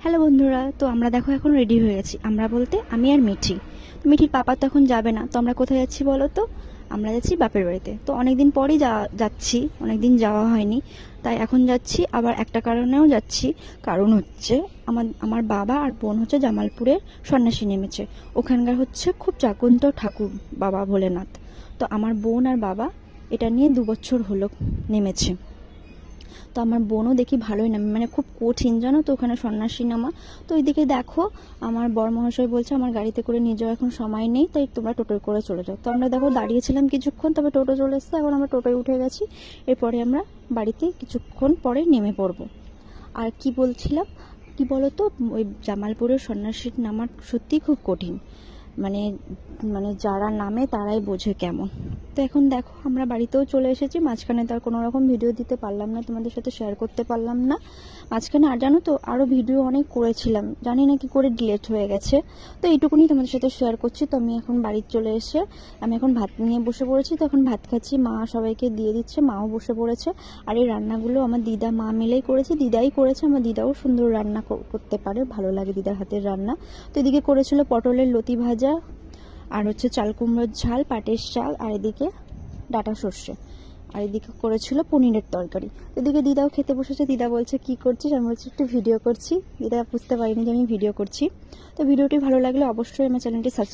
Hello বন্ধুরা, তো আমরা দেখো এখন রেডি হয়ে গেছি। আমরা বলতে আমি আর মিঠি। তো মিঠির পাপা তো এখন যাবে না, তো আমরা কোথায় যাচ্ছি বলো তো? আমরা যাচ্ছি বাপের বাড়িতে। তো অনেকদিন পরেই যাচ্ছি, অনেকদিন যাওয়া হয়নি, তাই এখন যাচ্ছি। আবার একটা কারণেও যাচ্ছি, কারণ হচ্ছে আমার বাবা আর বোন হচ্ছে জামালপুরের সন্ন্যাসী নেমেছে। ওখানকার হচ্ছে খুব জাগ্রত ঠাকুর বাবা ভোলেনাথ। তো আমার বোন আর বাবা এটা নিয়ে 2 বছর হলো নেমেছে। তো আমার বোনও দেখি ভালোই নামে, মানে খুব কঠিন জানো তো ওখানে সন্ন্যাসী নামা। তো ওইদিকে দেখো আমার বরমহাশয় বলছে আমার গাড়িতে করে নিয়ে যাওয়া এখন সময় নেই, তাই তোমরা টোটোয় করে চলে যাও। তো আমরা দেখো দাঁড়িয়েছিলাম কিছুক্ষণ, তবে টোটো চলে এসছে, এখন আমরা টোটোয় উঠে গেছি। এরপরে আমরা বাড়িতে কিছুক্ষণ পরে নেমে পড়বো। আর কি বলছিলাম, কি বলতো, ওই জামালপুরের সন্ন্যাসীর নামা সত্যি খুব কঠিন। মানে মানে যারা নামে তারাই বোঝে কেমন। তো এখন দেখো আমরা বাড়িতেও চলে এসেছি। মাঝখানে তার কোনো রকম ভিডিও দিতে পারলাম না, তোমাদের সাথে শেয়ার করতে পারলাম না মাঝখানে। আর জানো তো আরও ভিডিও অনেক করেছিলাম, জানি না কি করে ডিলেট হয়ে গেছে। তো এইটুকুনি তোমাদের সাথে শেয়ার করছি। তো আমি এখন বাড়ি চলে এসে আমি এখন ভাত নিয়ে বসে পড়েছি। তো এখন ভাত খাচ্ছি, মা সবাইকে দিয়ে দিচ্ছে, মাও বসে পড়েছে। আর এই রান্নাগুলো আমার দিদা মা মিলেই করেছে, দিদাই করেছে। আমার দিদাও সুন্দর রান্না করতে পারে, ভালো লাগে দিদার হাতের রান্না। তো এদিকে করেছিল পটলের লতি ভাজা, আর হচ্ছে চাল কুমড়োর ঝাল, পাটের শাক, আর এদিকে ডাঁটা সর্ষে, আর এদিকে করেছিল পনিরের তরকারি। এদিকে দিদাও খেতে বসেছে। দিদা বলছে কি করছিস? আমি বলছি একটু ভিডিও করছি। দিদা বুঝতে পারিনি যে আমি ভিডিও করছি। তো ভিডিওটি ভালো লাগলে অবশ্যই আমার চ্যানেলটি সাবস্ক্রাইব